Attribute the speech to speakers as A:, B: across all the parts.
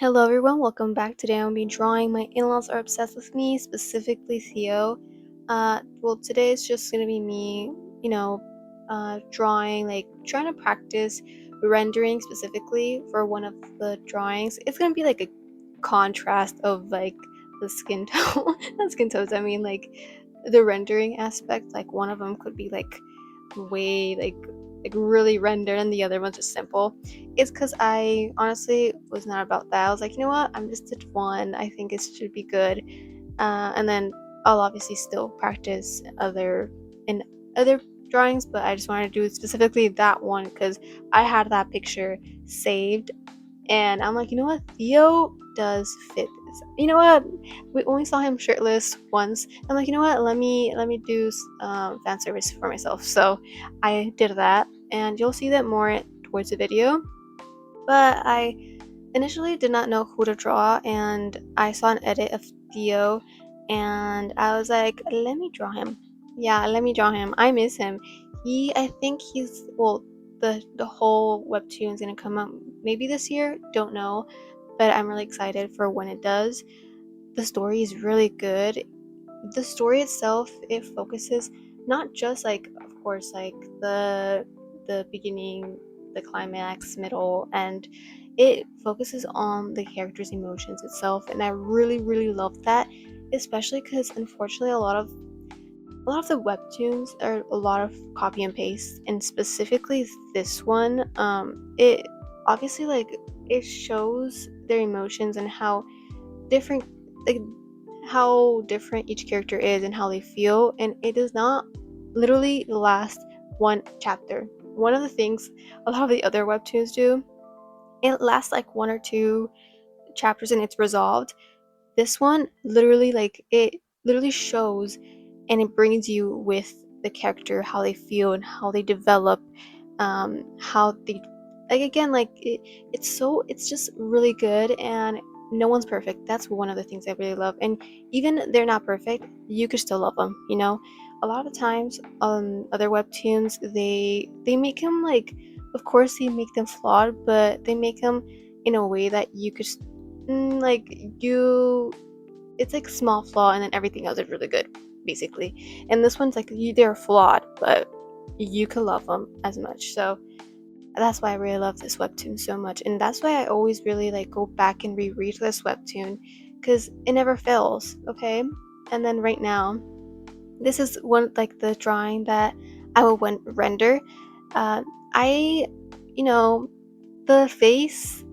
A: Hello everyone, welcome back. Today I'm be drawing My In-Laws Are Obsessed with Me, specifically Theo. Today it's just gonna be me, drawing, like trying to practice rendering specifically for one of the drawings. It's gonna be like a contrast of like the skin tone, not skin tones, I mean like the rendering aspect. Like one of them could be like way like really rendered and the other one's just simple. It's because I honestly was not about that. I was like, you know what, I'm just at one, I think it should be good. And then I'll obviously still practice other drawings, but I just wanted to do specifically that one because I had that picture saved and I'm like, you know what? Theo does fit this. You know what? We only saw him shirtless once. I'm like, you know what? Let me do fan service for myself. So I did that, and you'll see that more towards the video. But I initially did not know who to draw, and I saw an edit of Theo, and I was like, let me draw him. Yeah, let me draw him. I miss him. I think the whole webtoon's gonna come out maybe this year. Don't know, but I'm really excited for when it does. The story is really good. The story itself, it focuses not just like, of course, like the beginning, the climax, middle, and it focuses on the character's emotions itself, and I really love that, especially because unfortunately a lot of the webtoons are a lot of copy and paste, and specifically this one, it obviously like it shows their emotions and different like how different each character is and how they feel, and it does not literally last one chapter. One of the things a lot of the other webtoons do, it lasts like one or two chapters and it's resolved. This one literally, like, it literally shows and it brings you with the character, how they feel and how they develop, how they, like, again, like it's just really good, and no one's perfect. That's one of the things I really love, and even they're not perfect, you could still love them, a lot of times other webtoons, they make them like, of course they make them flawed, but they make them in a way that you could like you it's like small flaw and then everything else is really good, basically. And this one's like they're flawed, but you can love them as much. So that's why I really love this webtoon so much, and that's why I always really like go back and reread this webtoon because it never fails. Okay, and then right now, this is one like the drawing that I will render. Uh, I, you know, the face,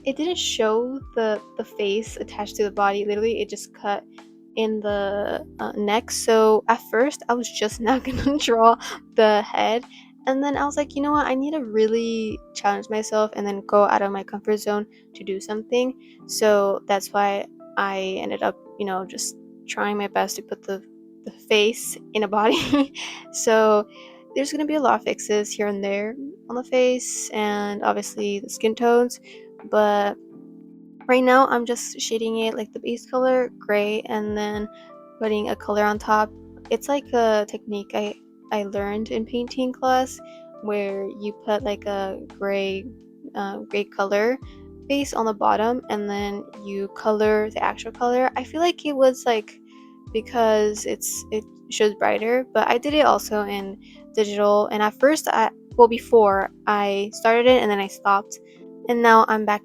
A: it didn't show the face attached to the body. Literally, it just cut in the neck. So at first, I was just not gonna draw the head, and then I was like, you know what? I need to really challenge myself and then go out of my comfort zone to do something. So that's why I ended up, just trying my best to put the face in a body. So there's gonna be a lot of fixes here and there on the face, and obviously the skin tones, but right now I'm just shading it like the base color gray and then putting a color on top. It's like a technique I learned in painting class where you put like a gray color base on the bottom and then you color the actual color. I feel like it was like because it shows brighter, but I did it also in digital, and at first before I started it and then I stopped, and now I'm back,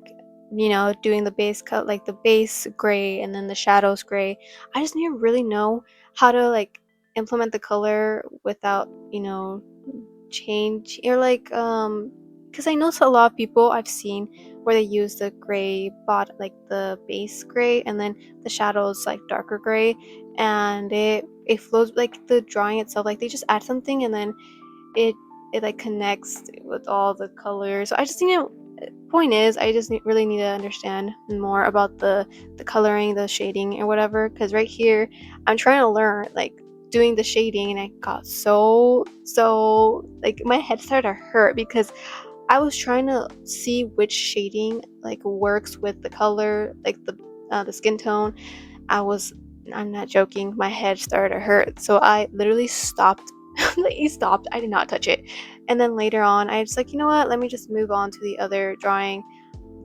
A: doing the base cut, like the base gray and then the shadows gray. I just need to really know how to like implement the color without, change, or like because I know, so a lot of people I've seen where they use the gray like the base gray and then the shadows like darker gray, and it flows like the drawing itself, like they just add something and then it it like connects with all the colors. So I just need to point is, I just really need to understand more about the coloring, the shading or whatever, because right here I'm trying to learn like doing the shading, and I got so like my head started to hurt because I was trying to see which shading like works with the color, like the skin tone. I'm not joking, my head started to hurt, so I literally stopped. He stopped, I did not touch it, and then later on I was like, you know what, let me just move on to the other drawing.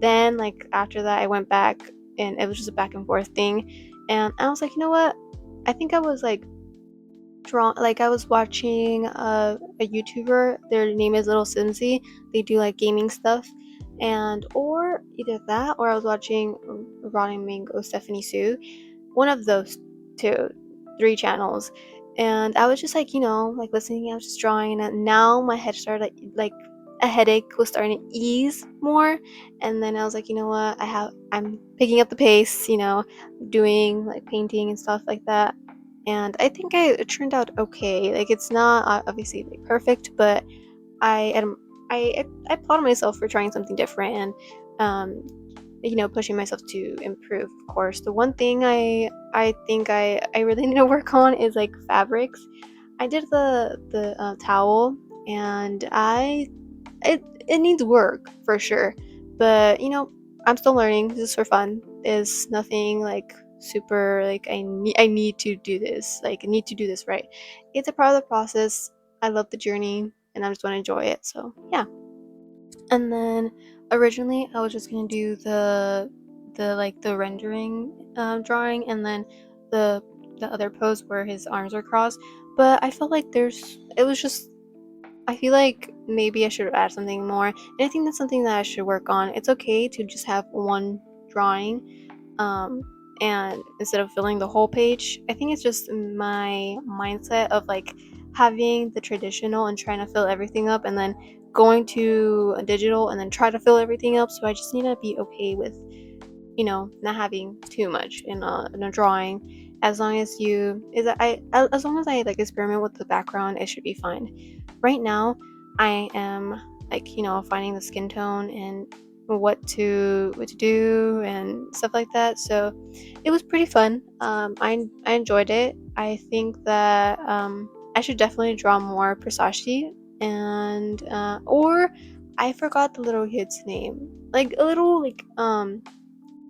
A: then like after that I went back, and it was just a back and forth thing, and I was like, you know what, I think I was like I was watching a YouTuber. Their name is Little Simsy. They do like gaming stuff, and or either that, or I was watching Rotting Mango Stephanie Sue, one of those two, three channels, and I was just like, like listening. I was just drawing, and now my head started like a headache was starting to ease more, and then I was like, you know what, I'm picking up the pace, doing like painting and stuff like that, and I think it turned out okay. Like it's not obviously like perfect, but I am I applaud myself for trying something different and pushing myself to improve. Of course, the one thing I think I really need to work on is like fabrics. I did the towel, and it needs work for sure, but I'm still learning. This is for fun. There's nothing like super like I need to do this. Like I need to do this right. It's a part of the process. I love the journey, and I just want to enjoy it. So yeah. And then originally I was just gonna do the rendering drawing, and then the the other pose where his arms are crossed. But I felt like it was just, I feel like maybe I should add something more, and I think that's something that I should work on. It's okay to just have one drawing, um, and instead of filling the whole page. I think it's just my mindset of like having the traditional and trying to fill everything up, and then going to a digital and then try to fill everything up. So I just need to be okay with not having too much in a drawing. As long as as long as I like experiment with the background, it should be fine. Right now I am like finding the skin tone and what to do and stuff like that. So it was pretty fun. I enjoyed it. I think that I should definitely draw more Prasashi, and or I forgot the little kid's name, like a little like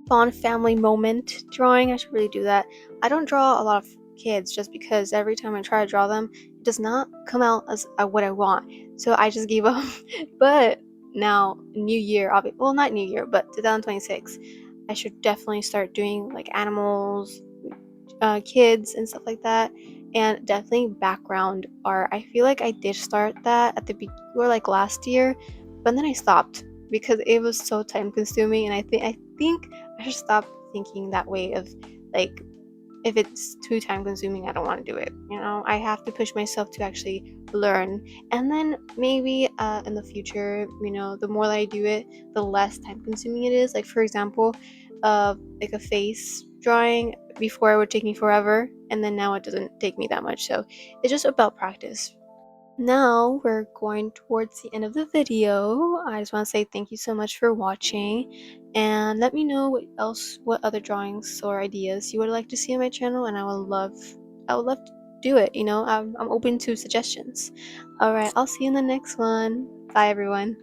A: fond family moment drawing. I should really do that. I don't draw a lot of kids just because every time I try to draw them, it does not come out as what I want. So I just gave up. But now, new year, well, not new year, but 2026, I should definitely start doing like animals, kids, and stuff like that. And definitely background art. I feel like I did start that at the or like last year, but then I stopped because it was so time consuming, and I think I should stop thinking that way of like, if it's too time consuming, I don't want to do it. I have to push myself to actually learn. And then maybe in the future, the more that I do it, the less time consuming it is. Like for example, like a face drawing, before it would take me forever, and then now it doesn't take me that much. So it's just about practice. Now we're going towards the end of the video. I just want to say thank you so much for watching, and let me know what other drawings or ideas you would like to see on my channel, and I would love to do it. I'm open to suggestions. All right, I'll see you in the next one. Bye everyone.